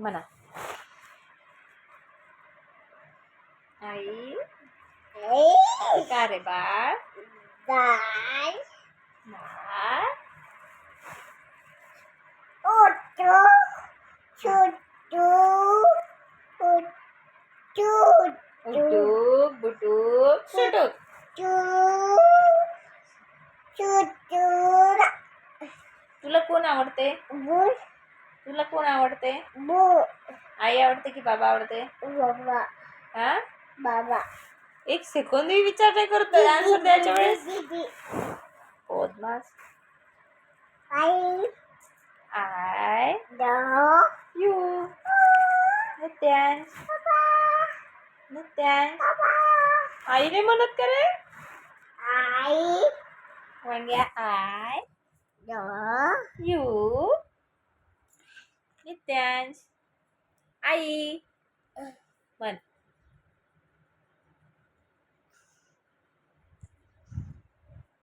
म्हणा. आई का रे बाळ? बाळ उटूक बुटूक सुटूक. तुला कोण आवडते? तुला कोण आवडते? आई आवडते की बाबा आवडते? हा बाबा. एक सेकंद विचार नाही करतोय आन्सर द्यायच्या वेळेस. बदमाश. I you नित्यांश नित्यांश आई नाही म्हणत का रे? वांग्या I you नित्यांश आई म्हण.